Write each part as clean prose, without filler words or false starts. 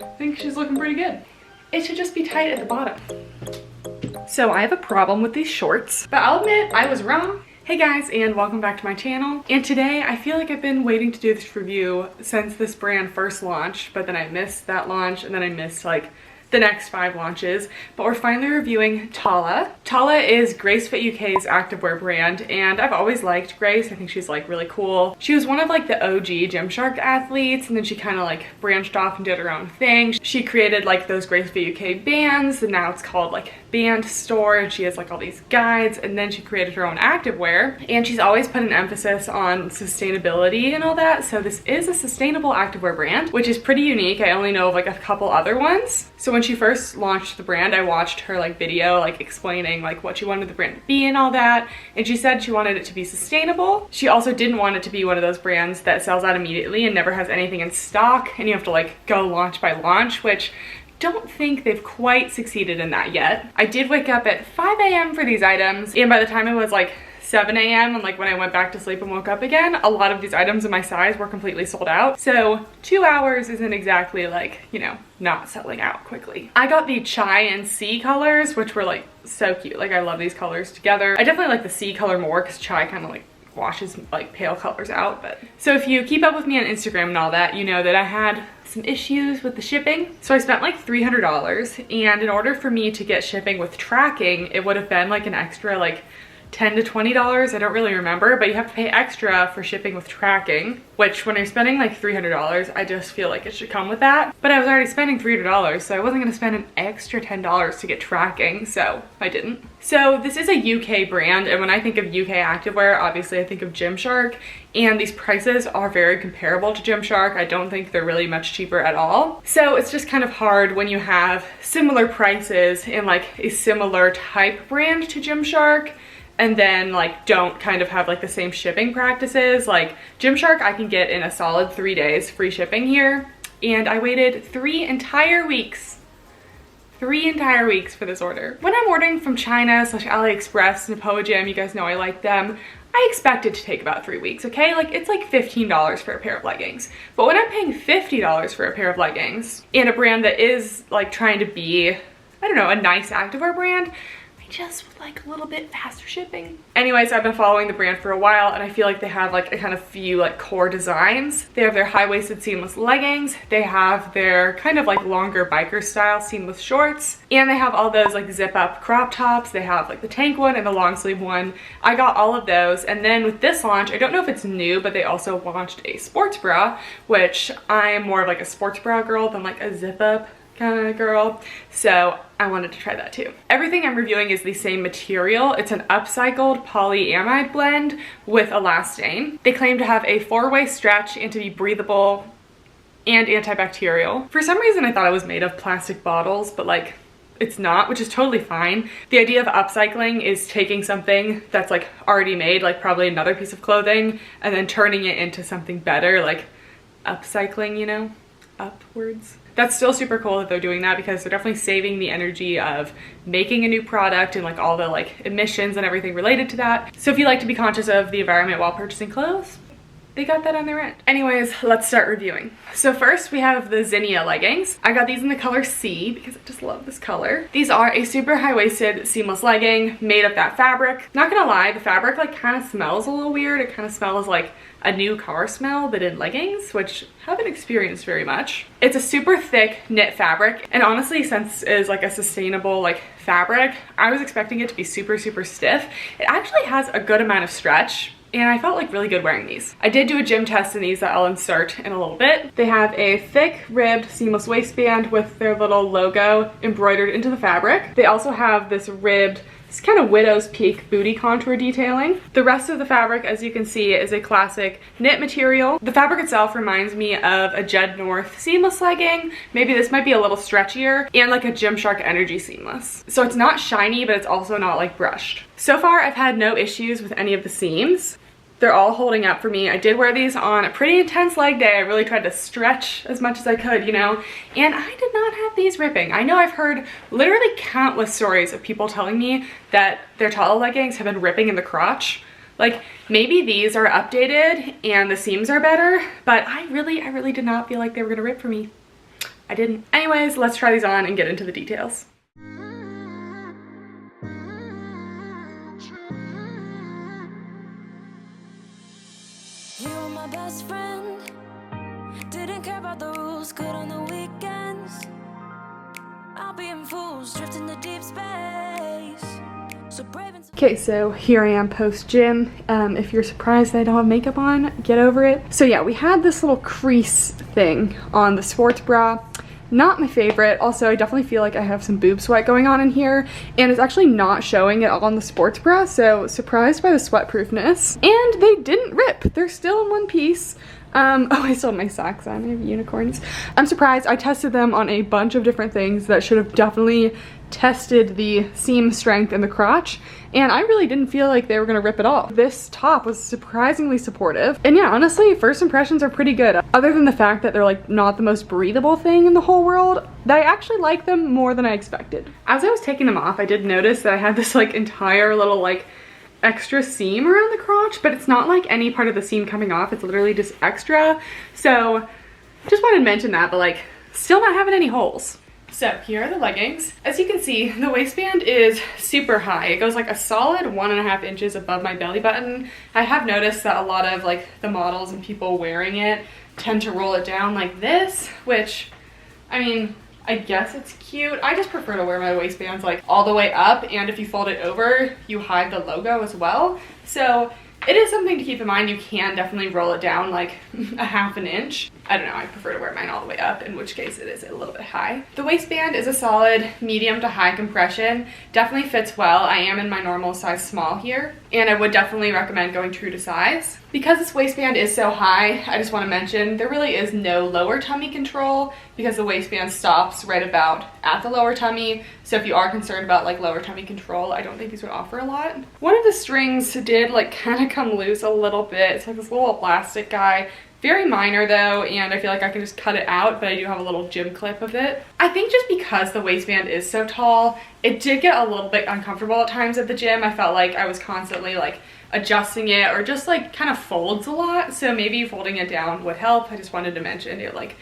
I think she's looking pretty good. It should just be tight at the bottom. So I have a problem with these shorts, but I'll admit I was wrong. Hey guys, and welcome back to my channel. And today I feel like I've been waiting to do this review since this brand first launched, but then I missed that launch and then I missed like the next 5 launches, but we're finally reviewing Tala. Tala is Gracefituk UK's activewear brand, and I've always liked Grace. I think she's like really cool. She was one of like the OG Gymshark athletes, and then she kind of like branched off and did her own thing. She created like those Gracefituk UK bands, and now it's called like Band Store, and she has like all these guides, and then she created her own activewear, and she's always put an emphasis on sustainability and all that. So this is a sustainable activewear brand, which is pretty unique. I only know of like a couple other ones. So when she first launched the brand, I watched her like video like explaining like what she wanted the brand to be and all that, and she said she wanted it to be sustainable. She also didn't want it to be one of those brands that sells out immediately and never has anything in stock, and you have to like go launch by launch, which don't think they've quite succeeded in that yet. I did wake up at 5 a.m. for these items, and by the time it was like 7 a.m. and like when I went back to sleep and woke up again, a lot of these items in my size were completely sold out. So 2 hours isn't exactly like, you know, not selling out quickly. I got the chai and sea colors, which were like so cute. Like I love these colors together. I definitely like the sea color more because chai kind of like washes like pale colors out. But so if you keep up with me on Instagram and all that, you know that I had some issues with the shipping. So I spent like $300, and in order for me to get shipping with tracking, it would have been like an extra like $10 to $20. I don't really remember, but you have to pay extra for shipping with tracking, which when you're spending like $300, I just feel like it should come with that. But I was already spending $300, so I wasn't gonna spend an extra $10 to get tracking, so I didn't. So this is a UK brand, and when I think of UK activewear, obviously I think of Gymshark, and these prices are very comparable to Gymshark. I don't think they're really much cheaper at all. So it's just kind of hard when you have similar prices in like a similar type brand to Gymshark, and then like don't kind of have like the same shipping practices. Like Gymshark I can get in a solid 3 days free shipping here, and I waited 3 entire weeks. 3 entire weeks for this order. When I'm ordering from China / AliExpress, Napo Gym, you guys know I like them, I expect it to take about 3 weeks, okay? Like it's like $15 for a pair of leggings. But when I'm paying $50 for a pair of leggings in a brand that is like trying to be, I don't know, a nice activewear brand, just with like a little bit faster shipping. Anyways, I've been following the brand for a while, and I feel like they have like a kind of few like core designs. They have their high-waisted seamless leggings, they have their kind of like longer biker style seamless shorts, and they have all those like zip up crop tops. They have like the tank one and the long sleeve one. I got all of those, and then with this launch, I don't know if it's new, but they also launched a sports bra, which I'm more of like a sports bra girl than like a zip up kind of girl, so I wanted to try that too. Everything I'm reviewing is the same material. It's an upcycled polyamide blend with elastane. They claim to have a 4-way stretch and to be breathable and antibacterial. For some reason I thought it was made of plastic bottles, but like it's not, which is totally fine. The idea of upcycling is taking something that's like already made, like probably another piece of clothing, and then turning it into something better, like upcycling, you know, upwards. That's still super cool that they're doing that, because they're definitely saving the energy of making a new product and like all the like emissions and everything related to that. So if you like to be conscious of the environment while purchasing clothes, they got that on their end. Anyways, let's start reviewing. So first we have the Zinnia leggings. I got these in the color C because I just love this color. These are a super high-waisted seamless legging made of that fabric. Not gonna lie, the fabric like kind of smells a little weird. It kind of smells like a new car smell, but in leggings, which I haven't experienced very much. It's a super thick knit fabric, and honestly, since it is like a sustainable like fabric, I was expecting it to be super stiff. It actually has a good amount of stretch, and I felt like really good wearing these. I did do a gym test in these that I'll insert in a little bit. They have a thick ribbed seamless waistband with their little logo embroidered into the fabric. They also have this ribbed, it's kind of widow's peak booty contour detailing. The rest of the fabric, as you can see, is a classic knit material. The fabric itself reminds me of a Jed North seamless legging. Maybe this might be a little stretchier, and like a Gymshark Energy seamless. So it's not shiny, but it's also not like brushed. So far, I've had no issues with any of the seams. They're all holding up for me. I did wear these on a pretty intense leg day. I really tried to stretch as much as I could, you know, and I did not have these ripping. I know I've heard literally countless stories of people telling me that their Tala leggings have been ripping in the crotch. Like, maybe these are updated and the seams are better, but I really did not feel like they were gonna rip for me. I didn't. Anyways, let's try these on and get into the details. You were my best friend. Didn't care about the rules, good on the weekends. I'll be in fools, drifting to deep space. So brave and okay, so here I am post gym. If you're surprised that I don't have makeup on, get over it. So yeah, we had this little crease thing on the sports bra. Not my favorite. Also, I definitely feel like I have some boob sweat going on in here, and it's actually not showing it on the sports bra, so surprised by the sweatproofness. And they didn't rip. They're still in one piece. Oh, I still have my socks on. I have unicorns. I'm surprised. I tested them on a bunch of different things that should have definitely tested the seam strength in the crotch, and I really didn't feel like they were gonna rip at all. This top was surprisingly supportive, and yeah, honestly, first impressions are pretty good. Other than the fact that they're like not the most breathable thing in the whole world, I actually like them more than I expected. As I was taking them off, I did notice that I had this like entire little like extra seam around the crotch, but it's not like any part of the seam coming off. It's literally just extra. So just wanted to mention that, but like still not having any holes. So here are the leggings. As you can see, the waistband is super high. It goes like a solid 1.5 inches above my belly button. I have noticed that a lot of like the models and people wearing it tend to roll it down like this, which, I mean, I guess it's cute. I just prefer to wear my waistbands like all the way up, and if you fold it over, you hide the logo as well. So it is something to keep in mind. You can definitely roll it down like 1/2 inch. I don't know, I prefer to wear mine all the way up, in which case it is a little bit high. The waistband is a solid medium to high compression. Definitely fits well. I am in my normal size small here, and I would definitely recommend going true to size. Because this waistband is so high, I just want to mention there really is no lower tummy control because the waistband stops right about at the lower tummy. So if you are concerned about like lower tummy control, I don't think these would offer a lot. One of the strings did like kind of come loose a little bit. It's like this little elastic guy. Very minor though, and I feel like I can just cut it out, but I do have a little gym clip of it. I think just because the waistband is so tall, it did get a little bit uncomfortable at times at the gym. I felt like I was constantly like adjusting it, or just like kind of folds a lot, so maybe folding it down would help. I just wanted to mention it like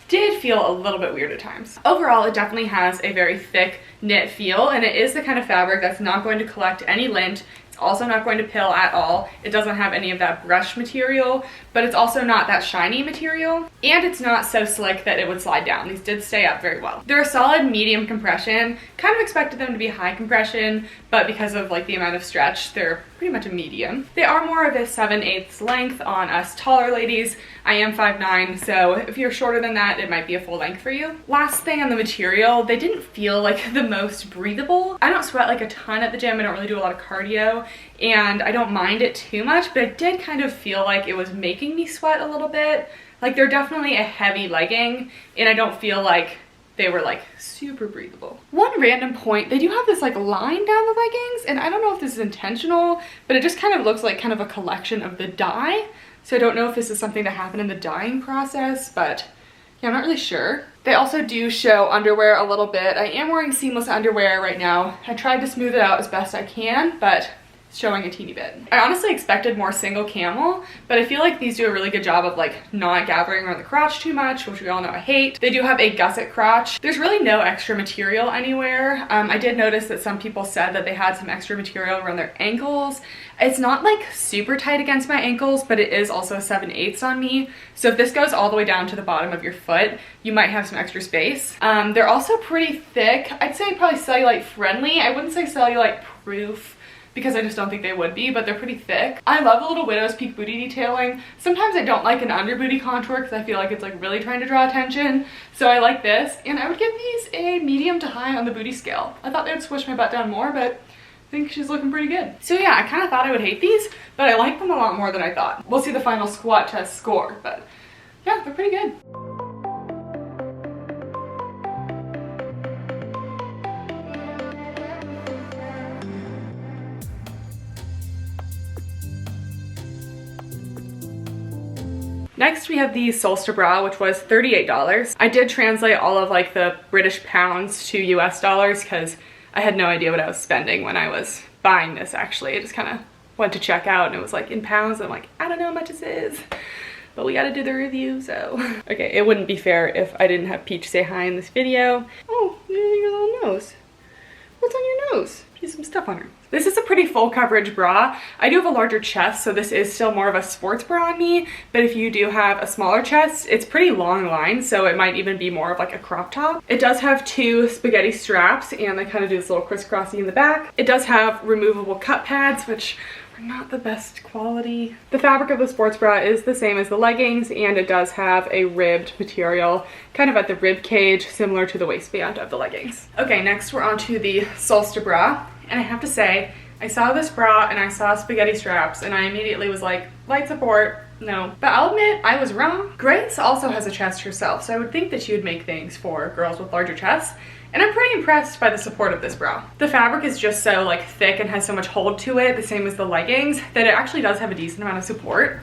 did feel a little bit weird at times. Overall, it definitely has a very thick knit feel, and it is the kind of fabric that's not going to collect any lint. It's also not going to pill at all. It doesn't have any of that brush material, but it's also not that shiny material, and it's not so slick that it would slide down. These did stay up very well. They're a solid medium compression. Kind of expected them to be high compression, but because of like the amount of stretch, they're pretty much a medium. They are more of a 7/8 length on us taller ladies. I am 5'9", so if you're shorter than that, it might be a full length for you. Last thing on the material, they didn't feel like the most breathable. I don't sweat like a ton at the gym. I don't really do a lot of cardio, and I don't mind it too much, but it did kind of feel like it was making me sweat a little bit. Like they're definitely a heavy legging, and I don't feel like they were like super breathable. One random point, they do have this like line down the leggings, and I don't know if this is intentional, but it just kind of looks like kind of a collection of the dye. So I don't know if this is something that happened in the dyeing process, but yeah, I'm not really sure. They also do show underwear a little bit. I am wearing seamless underwear right now. I tried to smooth it out as best I can, but it's showing a teeny bit. I honestly expected more single camel, but I feel like these do a really good job of like not gathering around the crotch too much, which we all know I hate. They do have a gusset crotch. There's really no extra material anywhere. I did notice that some people said that they had some extra material around their ankles. It's not like super tight against my ankles, but it is also a 7/8 on me. So if this goes all the way down to the bottom of your foot, you might have some extra space. They're also pretty thick. I'd say probably cellulite friendly. I wouldn't say cellulite proof, because I just don't think they would be, but they're pretty thick. I love the little widow's peak booty detailing. Sometimes I don't like an under booty contour because I feel like it's like really trying to draw attention. So I like this, and I would give these a medium to high on the booty scale. I thought they would squish my butt down more, but I think she's looking pretty good. So yeah, I kind of thought I would hate these, but I like them a lot more than I thought. We'll see the final squat test score, but yeah, they're pretty good. Next we have the Solsta Bra, which was $38. I did translate all of like the British pounds to US dollars because I had no idea what I was spending when I was buying this actually. I just kind of went to check out and it was like in pounds. And I'm like, I don't know how much this is. but we gotta do the review, so. Okay, it wouldn't be fair if I didn't have Peach say hi in this video. Oh, your little nose. What's on your nose? She's some stuff on her. This is a pretty full coverage bra. I do have a larger chest, so this is still more of a sports bra on me, but if you do have a smaller chest, it's pretty long line, so it might even be more of like a crop top. It does have 2 spaghetti straps, and they kind of do this little crisscrossy in the back. It does have removable cup pads, which are not the best quality. The fabric of the sports bra is the same as the leggings, and it does have a ribbed material kind of at the rib cage, similar to the waistband of the leggings. Okay, next we're on to the Solsta bra, and I have to say, I saw this bra and I saw spaghetti straps and I immediately was like, light support, no. But I'll admit, I was wrong. Grace also has a chest herself, so I would think that she would make things for girls with larger chests. And I'm pretty impressed by the support of this bra. The fabric is just so like thick and has so much hold to it, the same as the leggings, that it actually does have a decent amount of support.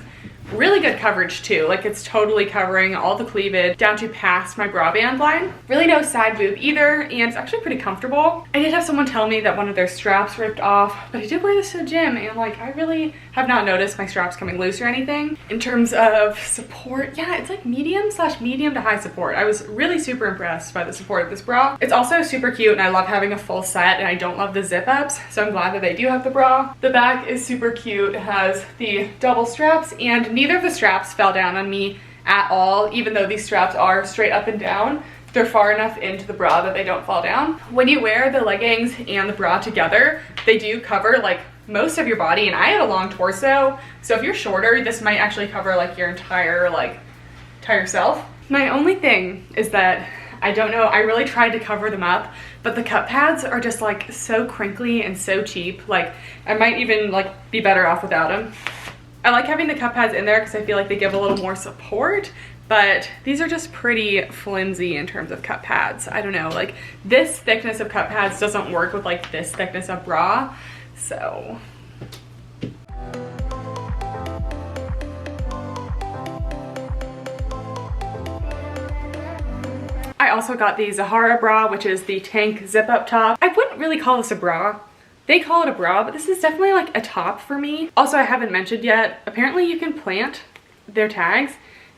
Really good coverage too, like it's totally covering all the cleavage down to past my bra band line. Really no side boob either, and it's actually pretty comfortable. I did have someone tell me that one of their straps ripped off, but I did wear this to the gym and like I really have not noticed my straps coming loose or anything. In terms of support, yeah, it's like medium to high support. I was really super impressed by the support of this bra. It's also super cute and I love having a full set, and I don't love the zip ups, so I'm glad that they do have the bra. The back is super cute. It has the double straps, and neither of the straps fell down on me at all, even though these straps are straight up and down. They're far enough into the bra that they don't fall down. When you wear the leggings and the bra together, they do cover like most of your body, and I have a long torso, so if you're shorter, this might actually cover like your entire self. My only thing is that I don't know, I really tried to cover them up, but the cup pads are just like so crinkly and so cheap. Like I might even like be better off without them. I like having the cup pads in there because I feel like they give a little more support, but these are just pretty flimsy in terms of cup pads. I don't know, like this thickness of cup pads doesn't work with like this thickness of bra, so. I also got the Zahara bra, which is the tank zip up top. I wouldn't really call this a bra. They call it a bra, but this is definitely like a top for me. Also, I haven't mentioned yet, apparently you can plant their tags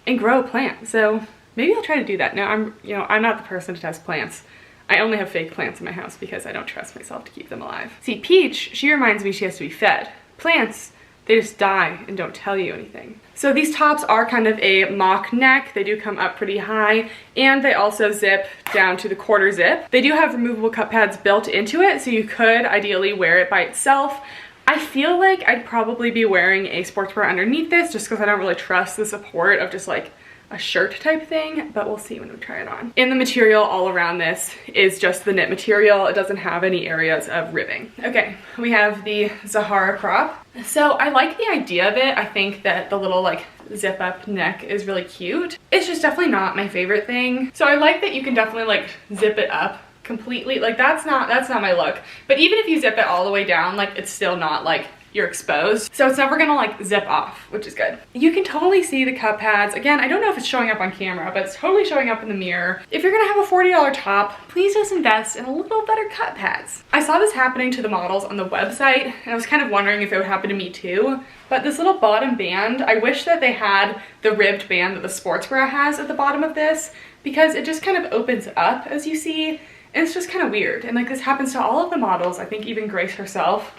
and grow a plant. So maybe I'll try to do that. Now I'm not the person to test plants. I only have fake plants in my house because I don't trust myself to keep them alive. See, Peach, she reminds me she has to be fed. Plants, they just die and don't tell you anything. So these tops are kind of a mock neck. They do come up pretty high, and they also zip down to the quarter zip. They do have removable cup pads built into it, so you could ideally wear it by itself. I feel like I'd probably be wearing a sports bra underneath this just because I don't really trust the support of just like a shirt type thing, but we'll see when we try it on. And the material all around this is just the knit material. It doesn't have any areas of ribbing. Okay, we have the Zahara crop. So I like the idea of it. I think that the little like zip up neck is really cute. It's just definitely not my favorite thing. So I like that you can definitely like zip it up completely. Like that's not my look. But even if you zip it all the way down, like it's still not like you're exposed, so it's never gonna like zip off, which is good. You can totally see the cup pads. Again, I don't know if it's showing up on camera, but it's totally showing up in the mirror. If you're gonna have a $40 top, please just invest in a little better cup pads. I saw this happening to the models on the website, and I was kind of wondering if it would happen to me too. But this little bottom band, I wish that they had the ribbed band that the sports bra has at the bottom of this, because it just kind of opens up, as you see, and it's just kind of weird. And like this happens to all of the models, I think even Grace herself.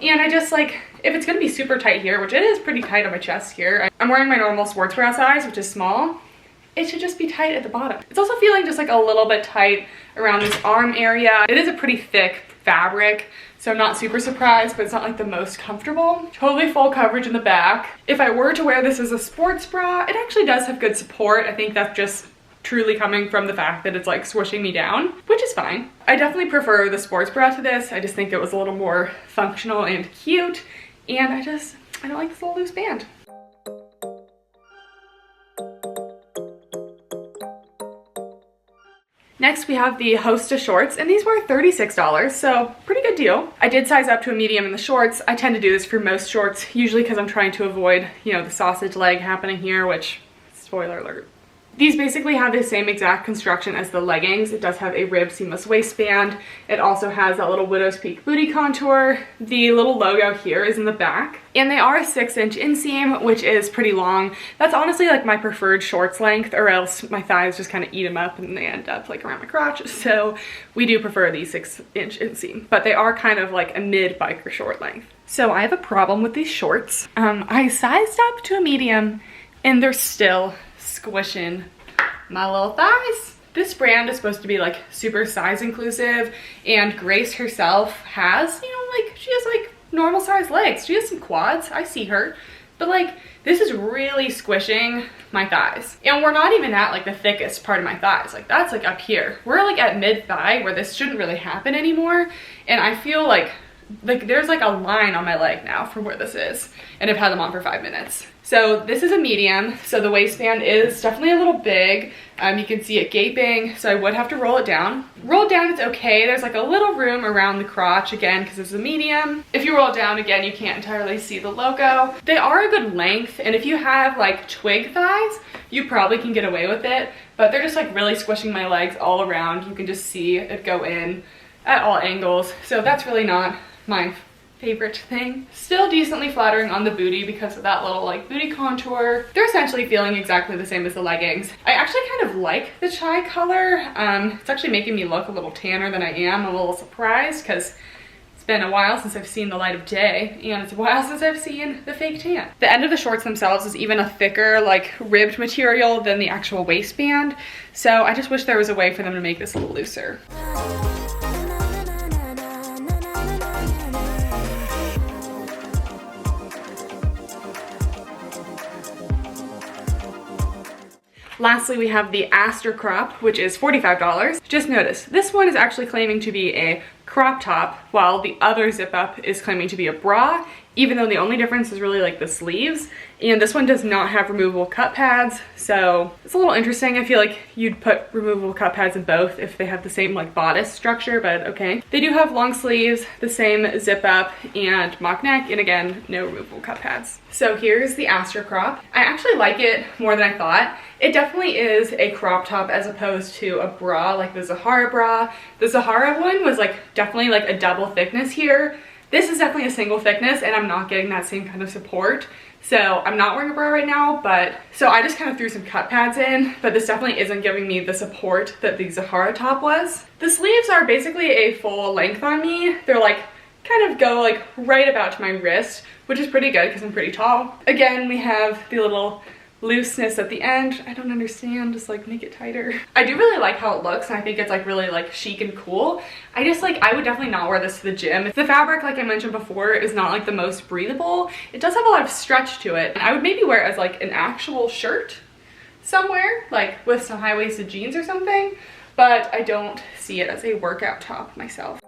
And I just like, if it's gonna be super tight here, which it is pretty tight on my chest here, I'm wearing my normal sports bra size, which is small, it should just be tight at the bottom. It's also feeling just like a little bit tight around this arm area. It is a pretty thick fabric, so I'm not super surprised, but it's not like the most comfortable. Totally full coverage in the back. If I were to wear this as a sports bra, it actually does have good support. I think that's just truly coming from the fact that it's like swooshing me down, which is fine. I definitely prefer the sports bra to this. I just think it was a little more functional and cute, and I don't like this little loose band. Next, we have the Hosta shorts, and these were $36, so pretty good deal. I did size up to a medium in the shorts. I tend to do this for most shorts, usually because I'm trying to avoid, you know, the sausage leg happening here, which, spoiler alert, These basically have the same exact construction as the leggings. It does have a ribbed seamless waistband. It also has that little widow's peak booty contour. The little logo here is in the back. And they are a 6-inch inseam, which is pretty long. That's honestly like my preferred shorts length, or else my thighs just kind of eat them up and they end up like around my crotch. So we do prefer these 6-inch inseam, but they are kind of like a mid biker short length. So I have a problem with these shorts. I sized up to a medium and they're still squishing my little thighs. This brand is supposed to be like super size inclusive, and Grace herself has, you know, like she has like normal size legs. She has some quads, I see her, but like this is really squishing my thighs. And we're not even at like the thickest part of my thighs. Like that's like up here. We're like at mid thigh where this shouldn't really happen anymore. And I feel like there's like a line on my leg now from where this is, and I've had them on for 5 minutes. So this is a medium, so the waistband is definitely a little big. You can see it gaping, so I would have to roll it down. Roll it down, it's okay. There's like a little room around the crotch again because it's a medium. If you roll it down again, you can't entirely see the logo. They are a good length, and if you have like twig thighs, you probably can get away with it, but they're just like really squishing my legs all around. You can just see it go in at all angles, so that's really not my favorite thing. Still decently flattering on the booty because of that little like booty contour. They're essentially feeling exactly the same as the leggings. I actually kind of like the chai color. It's actually making me look a little tanner than I am. I'm a little surprised because it's been a while since I've seen the light of day, and it's a while since I've seen the fake tan. The end of the shorts themselves is even a thicker like ribbed material than the actual waistband, so I just wish there was a way for them to make this a little looser. Lastly, we have the Astor Crop, which is $45. Just notice, this one is actually claiming to be a crop top, while the other zip up is claiming to be a bra, even though the only difference is really like the sleeves. And this one does not have removable cup pads, so it's a little interesting. I feel like you'd put removable cup pads in both if they have the same like bodice structure, but okay. They do have long sleeves, the same zip up and mock neck, and again, no removable cup pads. So here's the Astor Crop. I actually like it more than I thought. It definitely is a crop top as opposed to a bra like the Zahara bra. The Zahara one was like definitely like a double thickness here. This is definitely a single thickness, and I'm not getting that same kind of support. So I'm not wearing a bra right now, but so I just kind of threw some cut pads in, but this definitely isn't giving me the support that the Zahara top was. The sleeves are basically a full length on me. They're like kind of go like right about to my wrist, which is pretty good because I'm pretty tall. Again, we have the little looseness at the end. I don't understand, just like make it tighter. I do really like how it looks, and I think it's like really like chic and cool. I just like, I would definitely not wear this to the gym. The fabric, like I mentioned before, is not like the most breathable. It does have a lot of stretch to it. I would maybe wear it as like an actual shirt somewhere, like with some high-waisted jeans or something, but I don't see it as a workout top myself.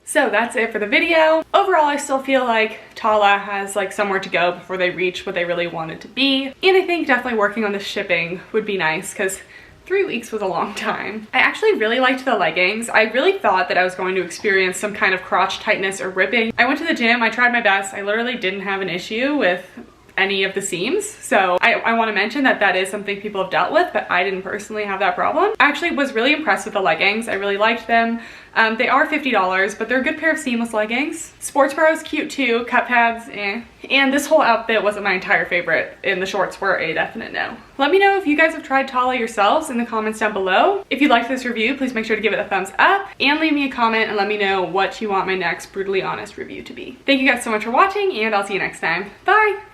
So that's it for the video. Overall, I still feel like Tala has like somewhere to go before they reach what they really wanted to be. And I think definitely working on the shipping would be nice because 3 weeks was a long time. I actually really liked the leggings. I really thought that I was going to experience some kind of crotch tightness or ripping. I went to the gym, I tried my best. I literally didn't have an issue with any of the seams. So I want to mention that that is something people have dealt with, but I didn't personally have that problem. I actually was really impressed with the leggings. I really liked them. They are $50, but they're a good pair of seamless leggings. Sports bra is cute too, cut pads, eh. And this whole outfit wasn't my entire favorite, and the shorts were a definite no. Let me know if you guys have tried Tala yourselves in the comments down below. If you liked this review, please make sure to give it a thumbs up and leave me a comment and let me know what you want my next brutally honest review to be. Thank you guys so much for watching, and I'll see you next time. Bye!